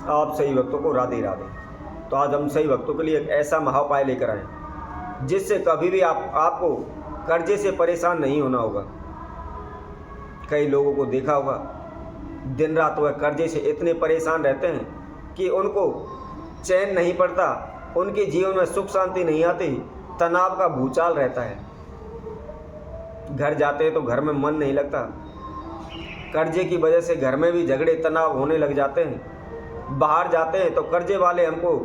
आप सही भक्तों को राधे राधे। तो आज हम सही भक्तों के लिए एक ऐसा महाउपाय लेकर आए जिससे कभी भी आपको कर्जे से परेशान नहीं होना होगा। कई लोगों को देखा होगा दिन रात वह कर्जे से इतने परेशान रहते हैं कि उनको चैन नहीं पड़ता, उनके जीवन में सुख शांति नहीं आती, तनाव का भूचाल रहता है। घर जाते हैं तो घर में मन नहीं लगता, कर्जे की वजह से घर में भी झगड़े तनाव होने लग जाते हैं। बाहर जाते हैं तो कर्जे वाले हमको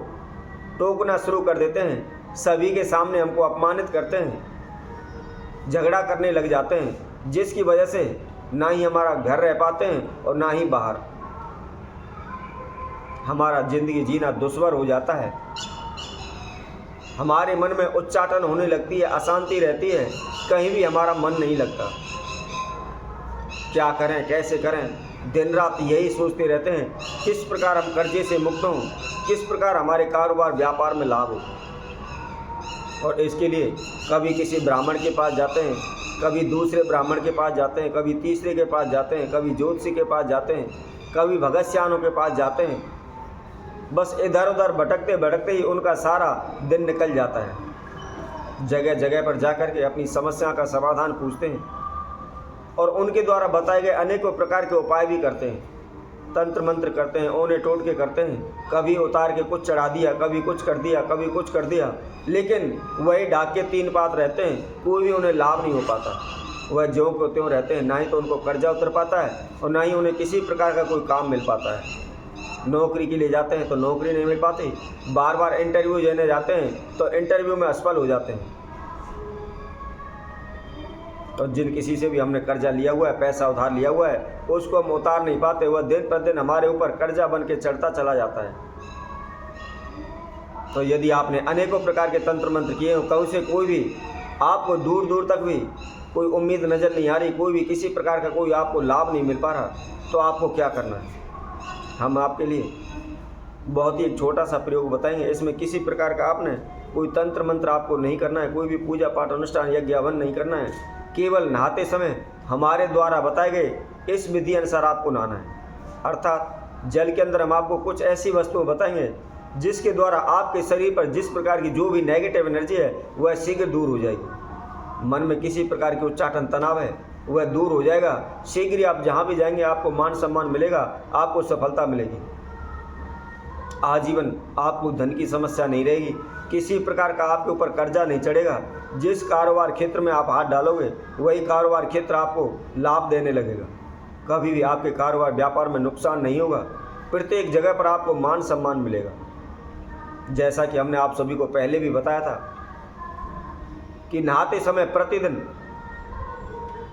टोकना शुरू कर देते हैं, सभी के सामने हमको अपमानित करते हैं, झगड़ा करने लग जाते हैं, जिसकी वजह से ना ही हमारा घर रह पाते हैं और ना ही बाहर। हमारा जिंदगी जीना दुश्वार हो जाता है, हमारे मन में उच्चाटन होने लगती है, अशांति रहती है, कहीं भी हमारा मन नहीं लगता। क्या करें, कैसे करें, दिन रात यही सोचते रहते हैं किस प्रकार हम कर्जे से मुक्त हों, किस प्रकार हमारे कारोबार व्यापार में लाभ हो। और इसके लिए कभी किसी ब्राह्मण के पास जाते हैं, कभी दूसरे ब्राह्मण के पास जाते हैं, कभी तीसरे के पास जाते हैं, कभी ज्योतिषी के पास जाते हैं, कभी भगतसियानों के पास जाते हैं। बस इधर उधर भटकते भटकते ही उनका सारा दिन निकल जाता है। जगह जगह पर जाकर के अपनी समस्या का समाधान पूछते हैं और उनके द्वारा बताए गए अनेकों प्रकार के उपाय भी करते हैं, तंत्र मंत्र करते हैं, ओने टोटके करते हैं, कभी उतार के कुछ चढ़ा दिया, कभी कुछ कर दिया, कभी कुछ कर दिया, लेकिन वही डाक के तीन पात रहते हैं, कोई भी उन्हें लाभ नहीं हो पाता। वह ज्यों को त्यों रहते हैं, ना ही तो उनको कर्जा उतर पाता है और ना ही उन्हें किसी प्रकार का कोई काम मिल पाता है। नौकरी के लिए जाते हैं तो नौकरी नहीं मिल पाती, बार बार इंटरव्यू देने जाते हैं तो इंटरव्यू में असफल हो जाते हैं। तो जिन किसी से भी हमने कर्जा लिया हुआ है, पैसा उधार लिया हुआ है, उसको हम उतार नहीं पाते, वह दिन पर दिन हमारे ऊपर कर्जा बन के चढ़ता चला जाता है। तो यदि आपने अनेकों प्रकार के तंत्र मंत्र किए हो, कहूँ से कोई भी आपको दूर दूर तक भी कोई उम्मीद नज़र नहीं आ रही, कोई भी किसी प्रकार का कोई आपको लाभ नहीं मिल पा रहा, तो आपको क्या करना है, हम आपके लिए बहुत ही एक छोटा सा प्रयोग बताएंगे। इसमें किसी प्रकार का आपने कोई तंत्र मंत्र आपको नहीं करना है, कोई भी पूजा पाठ अनुष्ठान यज्ञ हवन नहीं करना है, केवल नहाते समय हमारे द्वारा बताए गए इस विधि अनुसार आपको नहाना है। अर्थात जल के अंदर हम आपको कुछ ऐसी वस्तुएं बताएंगे जिसके द्वारा आपके शरीर पर जिस प्रकार की जो भी नेगेटिव एनर्जी है वह शीघ्र दूर हो जाएगी। मन में किसी प्रकार की उच्चाटन तनाव है वह दूर हो जाएगा, शीघ्र ही आप जहाँ भी जाएंगे आपको मान सम्मान मिलेगा, आपको सफलता मिलेगी, आजीवन आपको धन की समस्या नहीं रहेगी, किसी प्रकार का आपके ऊपर कर्जा नहीं चढ़ेगा। जिस कारोबार क्षेत्र में आप हाथ डालोगे वही कारोबार क्षेत्र आपको लाभ देने लगेगा, कभी भी आपके कारोबार व्यापार में नुकसान नहीं होगा, प्रत्येक जगह पर आपको मान सम्मान मिलेगा। जैसा कि हमने आप सभी को पहले भी बताया था कि नहाते समय प्रतिदिन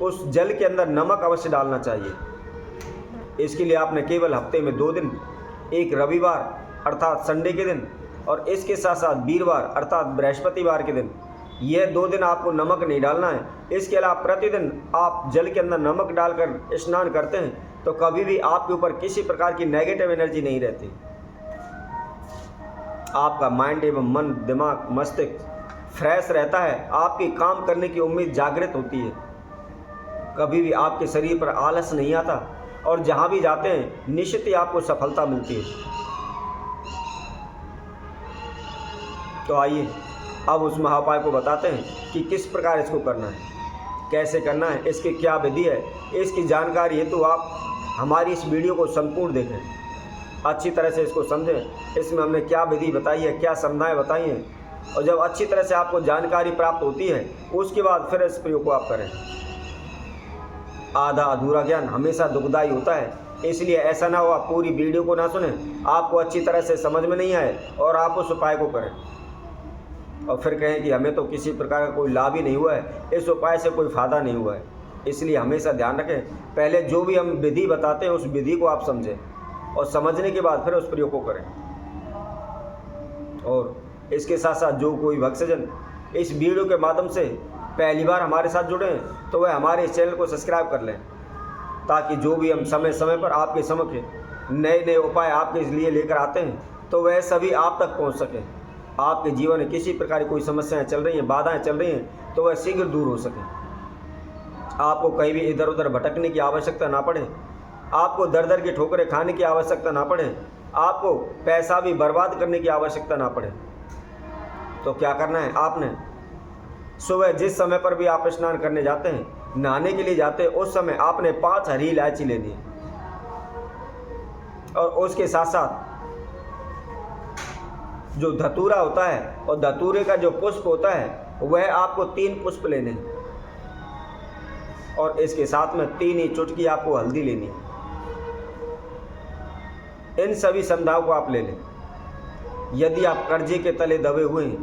उस जल के अंदर नमक अवश्य डालना चाहिए। इसके लिए आपने केवल हफ्ते में 2 दिन, एक रविवार अर्थात संडे के दिन और इसके साथ साथ वीरवार अर्थात बृहस्पतिवार के दिन, यह 2 दिन आपको नमक नहीं डालना है। इसके अलावा प्रतिदिन आप जल के अंदर नमक डालकर स्नान करते हैं तो कभी भी आपके ऊपर किसी प्रकार की नेगेटिव एनर्जी नहीं रहती। आपका माइंड एवं मन, दिमाग, मस्तिष्क फ्रेश रहता है, आपकी काम करने की उम्मीद जागृत होती है, कभी भी आपके शरीर पर आलस नहीं आता और जहाँ भी जाते हैं निश्चित ही आपको सफलता मिलती है। तो आइए अब उस महाउपाय को बताते हैं कि किस प्रकार इसको करना है, कैसे करना है, इसकी क्या विधि है। इसकी जानकारी हेतु आप हमारी इस वीडियो को संपूर्ण देखें, अच्छी तरह से इसको समझें। इसमें हमने क्या विधि बताई है, क्या संज्ञाएं बताई हैं, और जब अच्छी तरह से आपको जानकारी प्राप्त होती है उसके बाद फिर इस प्रयोग को आप करें। आधा अधूरा ज्ञान हमेशा दुखदायी होता है, इसलिए ऐसा ना हो आप पूरी वीडियो को ना सुने, आपको अच्छी तरह से समझ में नहीं आए और आप उस उपाय को करें और फिर कहें कि हमें तो किसी प्रकार का कोई लाभ ही नहीं हुआ है, इस उपाय से कोई फ़ायदा नहीं हुआ है। इसलिए हमेशा ध्यान रखें, पहले जो भी हम विधि बताते हैं उस विधि को आप समझें और समझने के बाद फिर उस प्रयोग को करें। और इसके साथ साथ जो कोई भक्तजन इस वीडियो के माध्यम से पहली बार हमारे साथ जुड़े हैं तो वह हमारे इस चैनल को सब्सक्राइब कर लें, ताकि जो भी हम समय समय पर आपके समक्ष नए नए उपाय आपके लिए लेकर आते हैं तो वह सभी आप तक पहुंच सकें। आपके जीवन में किसी प्रकार की कोई समस्याएं चल रही हैं, बाधाएं चल रही हैं, तो वह शीघ्र दूर हो सकें, आपको कहीं भी इधर उधर भटकने की आवश्यकता ना पड़े। आपको दर दर की ठोकरें खाने की आवश्यकता ना पड़े, आपको पैसा भी बर्बाद करने की आवश्यकता ना पड़े। तो क्या करना है आपने, सुबह जिस समय पर भी आप स्नान करने जाते हैं, नहाने के लिए जाते हैं, उस समय आपने 5 हरी इलायची लेनी है और उसके साथ साथ जो धतूरा होता है और धतूरे का जो पुष्प होता है वह आपको 3 पुष्प लेने हैं और इसके साथ में 3 ही चुटकी आपको हल्दी लेनी है। इन सभी समुदायों को आप ले लें। यदि आप कर्जे के तले दबे हुए हैं,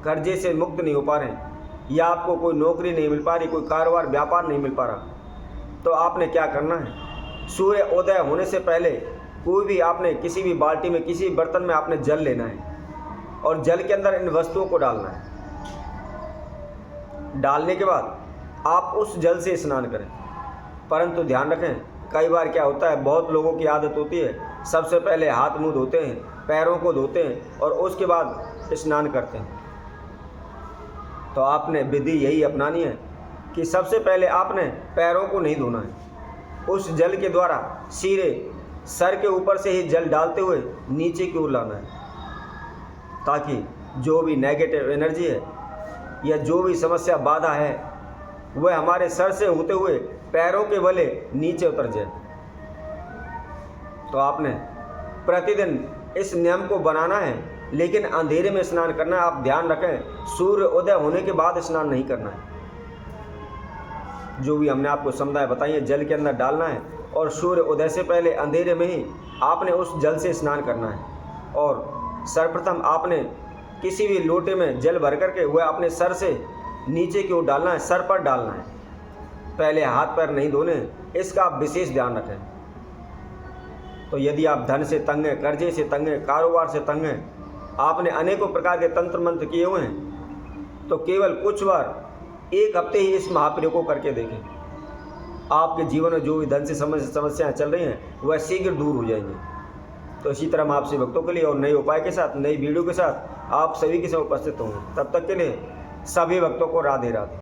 कर्जे से मुक्त नहीं हो पा रहे हैं या आपको कोई नौकरी नहीं मिल पा रही, कोई कारोबार व्यापार नहीं मिल पा रहा, तो आपने क्या करना है, सूर्य उदय होने से पहले कोई भी आपने किसी भी बाल्टी में, किसी बर्तन में आपने जल लेना है और जल के अंदर इन वस्तुओं को डालना है। डालने के बाद आप उस जल से स्नान करें। परंतु ध्यान रखें, कई बार क्या होता है, बहुत लोगों की आदत होती है सबसे पहले हाथ मुंह धोते हैं, पैरों को धोते हैं और उसके बाद स्नान करते हैं। तो आपने विधि यही अपनानी है कि सबसे पहले आपने पैरों को नहीं धोना है, उस जल के द्वारा सीधे सर के ऊपर से ही जल डालते हुए नीचे की ओर लाना है, ताकि जो भी नेगेटिव एनर्जी है या जो भी समस्या बाधा है वह हमारे सर से होते हुए पैरों के बले नीचे उतर जाए। तो आपने प्रतिदिन इस नियम को बनाना है, लेकिन अंधेरे में स्नान करना है। आप ध्यान रखें, सूर्य उदय होने के बाद स्नान नहीं करना है। जो भी हमने आपको समुदाय बताई है, जल के अंदर डालना है और सूर्य उदय से पहले अंधेरे में ही आपने उस जल से स्नान करना है। और सर्वप्रथम आपने किसी भी लोटे में जल भर करके वह अपने सर से नीचे की ओर डालना है, सर पर डालना है, पहले हाथ पैर नहीं धोने, इसका आप विशेष ध्यान रखें। तो यदि आप धन से तंग हैं, कर्जे से तंग हैं, कारोबार से तंग हैं, आपने अनेकों प्रकार के तंत्र मंत्र किए हुए हैं, तो केवल कुछ बार 1 हफ्ते ही इस महाप्रयोग को करके देखें। आपके जीवन में जो भी धन से समस्याएं चल रही हैं वह शीघ्र दूर हो जाएंगी। तो इसी तरह हम आपसे भक्तों के लिए और नए उपाय के साथ, नई वीडियो के साथ आप सभी के साथ उपस्थित होंगे। तब तक के लिए सभी भक्तों को राधे राधे।